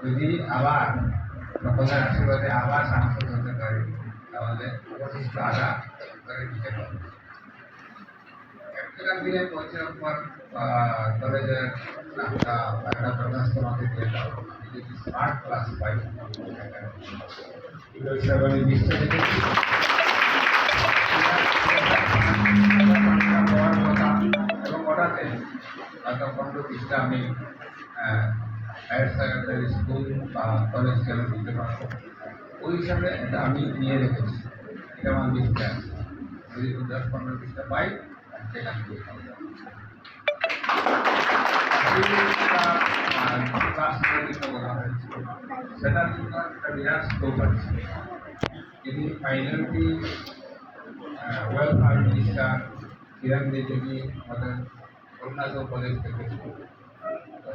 যদি আবার সকলের আশীর্বাদে আবার সাংসদ হতে পারি তাহলে অবশিষ্ট আশা করে দিতে পারবো। একটা দিয়ে পৌঁছার পর কলেজের একটা প্রকাশ তোমাকে দিয়ে দাও, আমি যদি স্মার্ট ক্লাস পাই এগুলো হিসাবে আমি নিশ্চয় দেখেছি। এবং ওটাতে হয়তো 15-20টা আমি হায়ার সেকেন্ডারি স্কুল বা কলেজ কেন দিতে পারবো, ওই হিসাবে এটা আমি নিয়ে রেখেছি। এটা আমার লিস্টে আছে, যদি 10-15-20টা পাই সেখানে দিয়ে খাবো। সেটার জন্য একটা বিরাট স্কোপ আছে। যদি মাইনরিটি ওয়েলফেয়ার মিনিস্টার কিরণ রিজিজু আমাদের অরুণাচল প্রদেশ থেকে,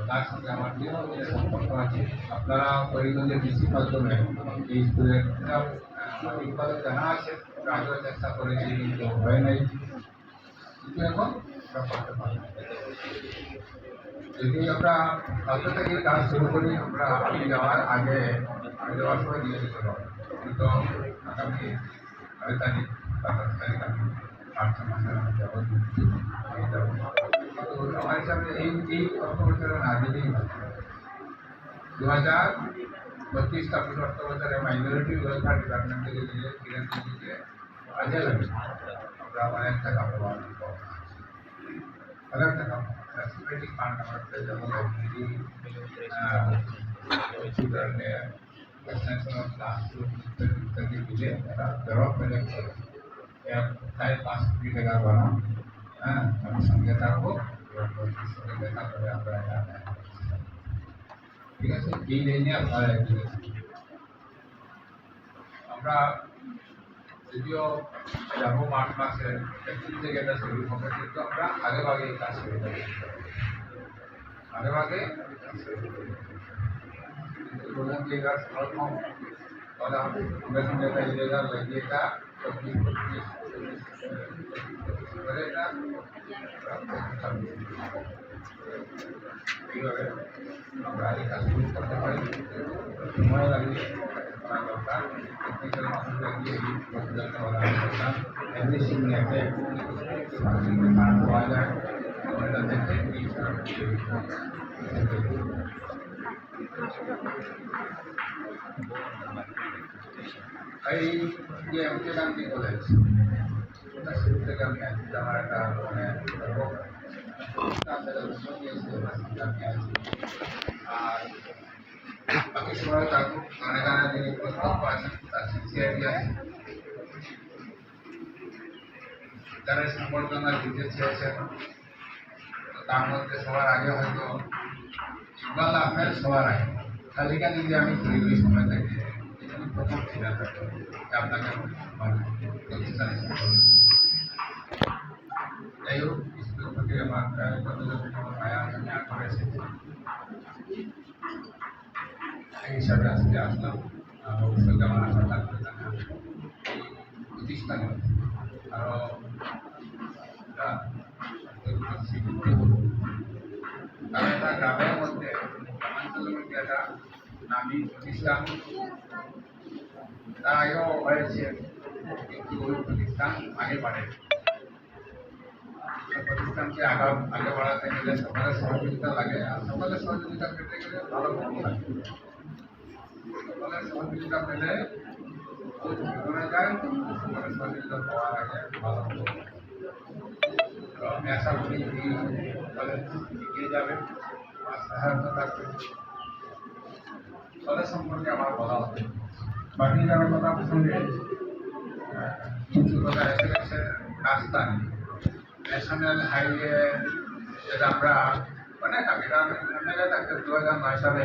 তার সঙ্গে আমার দীর্ঘদিনের সম্পর্ক আছে। আপনারা করিমগঞ্জের ডিসির মাধ্যমে এই স্কুলের ঠিকভাবে জানা আছে, আগেও চেষ্টা করেছি কিন্তু হয় নাই, কিন্তু এখন করতে পারি। যদি আমরা কালকে থেকে কাজ শুরু করি, আমরা আমি যাওয়ার আগে যাওয়ার সময় দিয়ে দিতে পারবো, কিন্তু আগামী 6 তারিখ বা 10 তারিখ আমি মার্চ মাসের আমি যাবো, কিন্তু আমার হিসাবে এই অর্থ বছরে না দিলেই 2025-26 অর্থ বছরে মাইনরিটি ওয়েলফেয়ার ডিপার্টমেন্ট থেকে দিলে কিরণ দিদিকে কাজে লাগে আমরা অনেক টাকা পাবো, অনেক টাকা সিকিউরিটি ফান্ড আমাদের যেমন ইত্যাদি দিলে তারা ডেভেলপমেন্ট করে 4-5 কোটি টাকা বানাও। হ্যাঁ, আমি সঙ্গে থাকবো, সঙ্গে দেখা করে আমরা ঠিক আছে। এই লাইনে আপনারা আমরা যদিও যাবো মার্চ মাসে 1 থেকে এটা শুরু হবে, কিন্তু আমরা আগে ভাগে কাজ শুরু করি, আগে ভাগে বললাম যে এটা প্রথম তাহলে আমরা সঙ্গে একটা ইলেগাল লাগিয়ে এটা 24-25 করে এটা এইভাবে আমরা এই কাজ শুরু করতে পারি। সময় লাগিয়ে দরকার, টেকনিক্যাল মানুষ লাগিয়ে এই প্রক্রিয়াটা করা দরকার। এভরিথিং নিয়ে পাওয়া যায় ওটা দেখে এই যে এমকে গান্ধী কলেজ ওটা শুরু থেকে আমি আছি, আমার একটা মানে আর বাকি সময় থাকুক গানে গানে যিনি প্রস্তুত আছেন তার সিনসিয়ারিটি আছে, যারা সম্বর্ধনা দিতে চেয়েছেন তার মধ্যে সবার আগে হয়তো ইকবাল আহমেদ, সবার আগে তালিকা যদি আমি তৈরি সময় থাকি আমি প্রথম ছিলাম আপনাকে যাই হোক স্কুল থেকে আমার মায়া করেছে এই হিসাবে আজকে আসলাম। ভবিষ্যতে আমার আশা থাকবে এই প্রতিষ্ঠানে আরো কারণ এটা গ্রামের মধ্যে গ্রামাঞ্চলের মধ্যে একটা নামী প্রতিষ্ঠান, তার আগেও হয়েছে, কিন্তু ওই প্রতিষ্ঠান আগে বাড়ে। প্রতিষ্ঠানকে আগে বাড়াতে গেলে সকলের সহযোগিতা লাগে, আর সকলের সহযোগিতা পেতে গেলে ভালো কর্ম লাগে। সকলের সহযোগিতা পেলে জীবনে যায়, সকলের সহযোগিতা পাওয়ার আগে ভালো আমি আশা করি এই কলেজ এগিয়ে যাবে, আর সহায়তা থাকবে। কলেজ সম্পর্কে আমার বলা হবে, বাকি যারা কথা প্রসঙ্গে কিছু কথা এসে গেছে। রাস্তা নেই, ন্যাশনাল হাইওয়ে যেটা আমরা অনেক আগে থাকতে 2009 সালে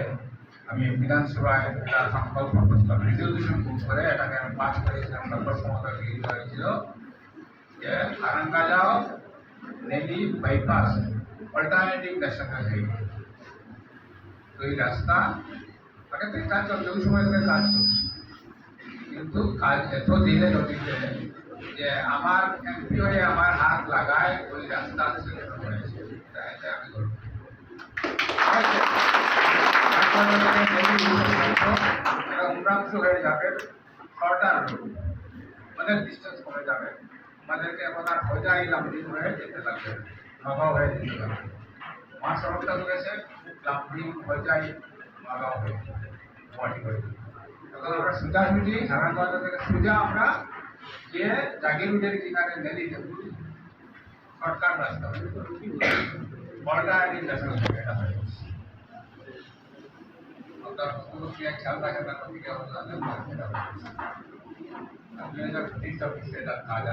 আমি বিধানসভায় একটা সংকল্প প্রস্তাব রেজলিউশন করে এটাকে আমি পাস করেছিলাম, সর্বসম্মত গৃহীত হয়েছিল যে আরাঙ্গাজাও রেলি বাইপাস অল্টারনেটিভ ন্যাশনাল হাইওয়ে। তো এই রাস্তা আগে থেকে কাজ চলছে, ওই সময় থেকে কাজ চলছে, কিন্তু কাজ এত দিনে নদীতে যে আমার এমপি হয়ে আমার হাত লাগায় ওই রাস্তা শেষ হয়েছে। আমি উমরাংশ হয়ে যাবে, শর্টার আমাদের ডিস্টেন্স কমে যাবে, আমাদেরকে এখন আর হজাই লামডিং হয়ে যেতে লাগবে, নগাঁও হয়ে যেতে লাগবে। মহাসড়কটা রয়েছে লামডিং হজাই নগাঁও হয়ে গুয়াহাটি হয়ে। তখন আমরা সোজাসুজি হারানবাজার থেকে সোজা আমরা গিয়ে জাগিরুডের কিনারে নেলি দেব, শর্টকাট রাস্তা বড়টা ন্যাশনাল এটা হয়ে খেয়াল রাখেন না ঠিক আছে। কাজ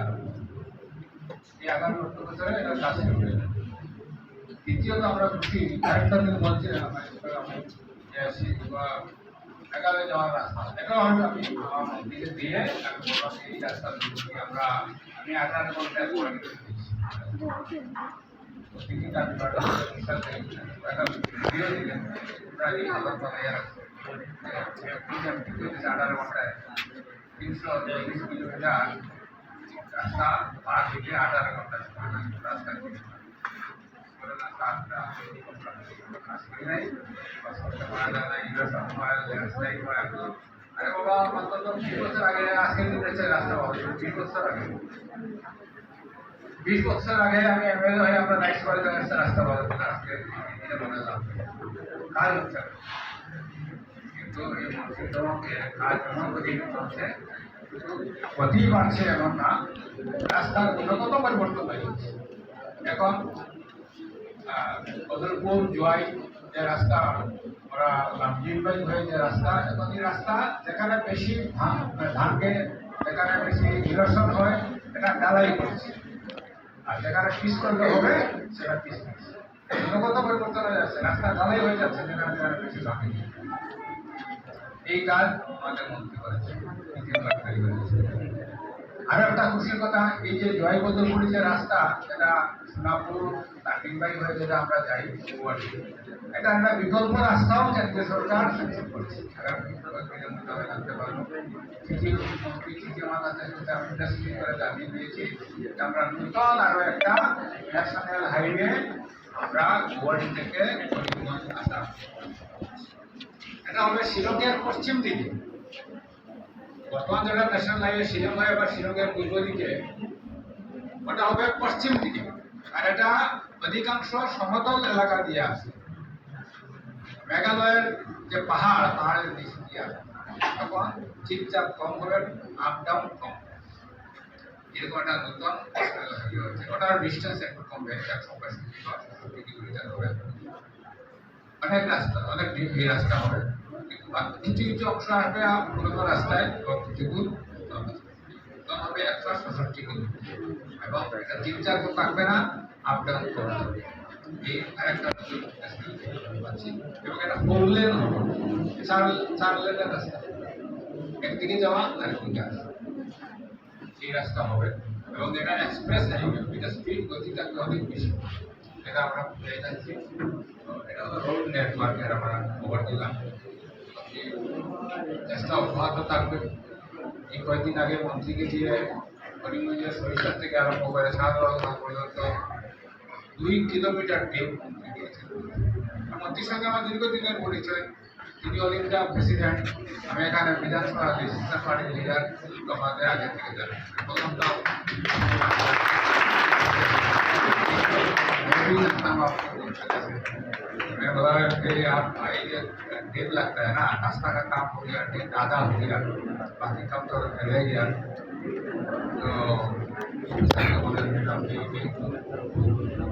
এই আগামী 8 বছরে এটা কাজ শুরু হয়ে যাবে। দ্বিতীয়ত আমরা খুশি কয়েকটা দিন বলছিলাম মেঘালয় যাওয়ার রাস্তা, এটাও হয়তো আমি নিজে দিয়ে এই রাস্তা আমরা আমি 18 ঘন্টা করে ঘন্টায় 340 কিলোমিটার রাস্তা পার থেকে 18 ঘন্টা রাস্তা अरे बाबा मतलब तो 20 বছর আগে আজকে দিতেছে রাস্তা হবে 20 বছর আগে 20 বছর আগে আমি এমএলএ হয়ে আমরা লাইট করে রাস্তা বানাতে আজকে এটা বানালাম কাজ হচ্ছে কিন্তু এই মসজিদকে কাজ এমন করে চলছে গতি বাড়ছে এমন না রাস্তার গুণগত পরিবর্তন হয়েছে। এখন বদরপুর জোয়াই যে রাস্তা ওরা লামডিংবাই হয়ে যে রাস্তা, এখন এই রাস্তা যেখানে বেশি ধানকে যেখানে বেশি ইরোশন হয় এটা ঢালাই করছে, আর যেখানে পিস করলে হবে সেটা পিস করছে। গুণগত পরিবর্তন হয়ে যাচ্ছে, রাস্তা ঢালাই হয়ে যাচ্ছে যেখানে যেখানে বেশি ধান। এই কাজ আমাদের মন্ত্রী করেছে, আর একটা খুশির কথা এই যে জয় বদরপুর যে রাস্তা যেটা সোনাপুর লাটিংবাই হয়ে যেটা আমরা যাই গুয়াহাটি, এটা একটা বিকল্প রাস্তাও কেন্দ্রীয় সরকার স্যাংশন করেছে। জানিয়ে দিয়েছি আমরা নতুন আরো একটা ন্যাশনাল হাইওয়ে আমরা গুয়াহাটি থেকে করিমগঞ্জ আসা, এটা হবে শিলংয়ের পশ্চিম দিকে। বর্তমান যেটা ন্যাশনাল হাইওয়ে শিলং হয় বা শিলংয়ের পূর্ব দিকে, ওটা হবে পশ্চিম দিকে, আর এটা অধিকাংশ সমতল এলাকা দিয়ে আছে। মেঘালয়ের যে পাহাড়ের নিচ দিয়ে আছে, তখন চিপচাপ কম হবে, আপ ডাউন কম, এরকম একটা নতুন ওটার ডিস্টেন্স একটু কমবে, 165 কিলোমিটার হবে। অনেক রাস্তা অনেক এই রাস্তা হবে, কিছু কিছু অংশ আসবে পুরোনো রাস্তায় কিছু হবে 166 কিলোমিটার, এবং এটা 3-4 তো থাকবে না, আপ ডাউন করতে হবে। এই আরেকটা এবং এটা 4 লেন হবে, 4 লেনের রাস্তা, একদিকে যাওয়া আরেকদিকে আসা, এই রাস্তা হবে। এবং এটা এক্সপ্রেস হাইওয়ে, এটা স্পিড গতি থাকবে অনেক বেশি, এটা আমরা পেয়ে যাচ্ছি। এটা হলো রোড নেটওয়ার্কের আমরা খবর দিলাম, চেষ্টা অব্যাহত থাকবে। এই কয়েকদিন আগে মন্ত্রীকে দিয়ে করিমগঞ্জের সরিষার থেকে আরম্ভ করে সাধারণ পর্যন্ত 2 কিলোমিটার টেপ মন্ত্রী দিয়েছেন। মন্ত্রীর সঙ্গে আমার দীর্ঘদিনের পরিচয়, তিনি অল ইন্ডিয়া প্রেসিডেন্ট, আমি এখানে বিধানসভা ডিসিশন পার্টির লিডার, আমাদের আগে থেকে জানেন। मैं बोला कि आप ये डेढ़ लगता है ना, रास्ता का काम हो गया, डेढ़ आधा हो गया, बाकी काम तो रह गया। तो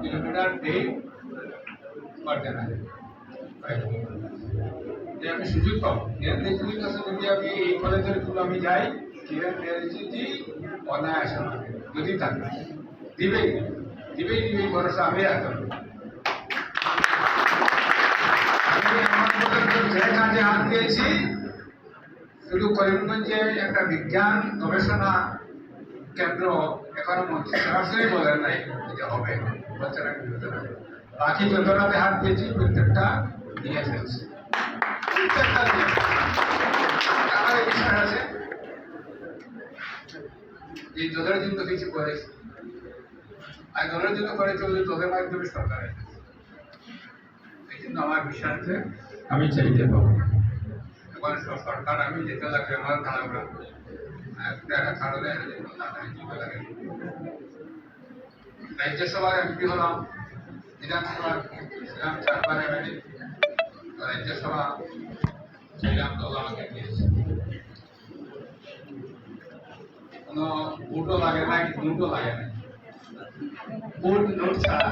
किलोमीटर डेढ़ पर देना है, যে আমি সুযোগ পাবো কিরণ রিজিজুর কাছে যদি আমি এই কলেজের থ্রু আমি যাই, কিরণ রিজিজুজি অনায়াসে আমাকে যদি থাকে দিবেই দিবেই দিবেই ভরসা আমি রাখতে পারবো। যে কাজে হাত দিয়েছি, শুধু করিমগঞ্জে একটা বিজ্ঞান গবেষণা কেন্দ্র এখনো মন্ত্রী সরাসরি বলেন নাই যে হবে, বাকি যতটাতে হাত দিয়েছি প্রত্যেকটা নিয়ে ফেলছে। আমার বিষয় আছে যে তোদের জন্য কিছু করেছে, আর তোদের জন্য করেছে তোদের মাধ্যমে সরকার, এই জন্য আমার বিশ্বাস আছে আমি চাইতে পাবো এবার সরকার আমি যেতে লাগবে আমার খারাপরা একটা কারণে লাগে রাজ্যসভার এমপি হলাম বিধানসভার ছিলাম 4 বার এমএলএ রাজ্যসভা ছিলাম দল আমাকে দিয়েছে কোনো ভোটও লাগে না নোটও লাগে না ভোট নোট ছাড়া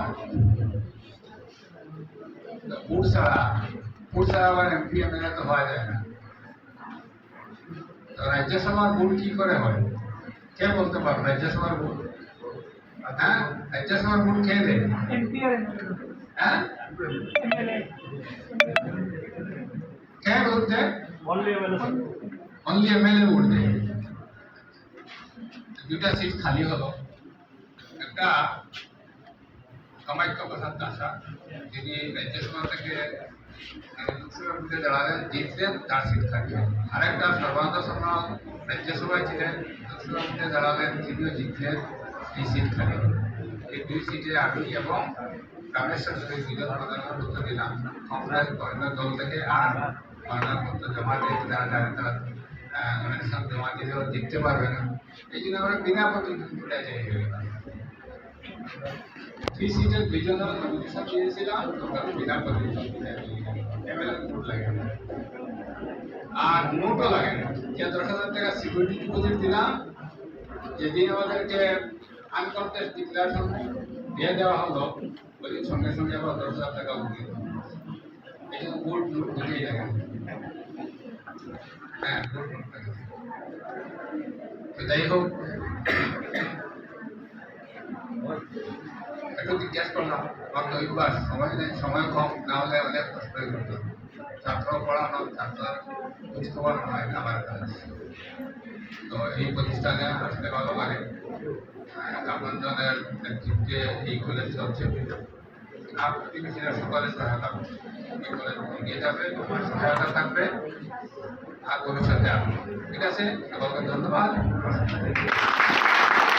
ভোট ছাড়া আবার এমপি এমএলএ তো হওয়া যায় না তো রাজ্যসভার ভোট কি করে হয় কে বলতে পারো রাজ্যসভার ভোট হ্যাঁ রাজ্যসভার ভোট কে দেয় হ্যাঁ কে ভোট দেয় অনলি এমএলএ ভোট দেয় দুটা সিট খালি হলো একটা কামাখ্যা প্রসাদ দাসা যিনি রাজ্যসভা থেকে লোকসভা ভোটে দাঁড়ালেন জিতলেন তার সিট খালি হলো আরেকটা সর্বানন্দ সোনোয়াল রাজ্যসভায় ছিলেন লোকসভা ভোটে দাঁড়ালেন তিনিও জিতলেন এই সিট খালি হলো এই 2 সিটে আমি এবং রামেশ্বর চৌধুরী দুজন মনোনয়নপত্র দিলাম কংগ্রেস অন্য দল থেকে আর মনোনয়নপত্র জমা দিয়ে যারা জানেন তারা নমিনেশন জমা দিলেও জিততে পারবে না এই জন্য আমরা বিনা প্রতিদ্বন্দ্বিতায় চাই হয়ে গেলাম 3 সিটের 2 জনের নমিনেশন দিয়েছিলাম তোমরা বিনা প্রতিদ্বন্দ্বিতায় এমএলএ ভোট লাগে না আর নোটও লাগে না যে 10,000 টাকা সিকিউরিটি ডিপোজিট দিলাম যেদিন আমাদেরকে আনকন্টেস্ট ডিক্লারেশন দিয়ে দেওয়া হলো ওই সঙ্গে সঙ্গে আবার 10,000 টাকা উঠিয়ে দেবো এই জন্য ভোট নোট বুঝেই লাগে হ্যাঁ ভোট নোট লাগে তো যাই হোক একটু জিজ্ঞাসা করলাম আমার তো একবার সময় কম না হলে অনেক কষ্ট হয়ে যেত ছাত্র পড়ানো ছাত্র খোঁজ খবর হয় আমার কাজ তো এই প্রতিষ্ঠানে আসতে ভালো লাগে কামরঞ্জনের নেতৃত্বে এই কলেজ চলছে আর প্রতিবেশীরা সকলে সহায়তা এই কলেজ এগিয়ে যাবে তোমার সহায়তা থাকবে আর ভবিষ্যতে আসবে ঠিক আছে সকলকে ধন্যবাদ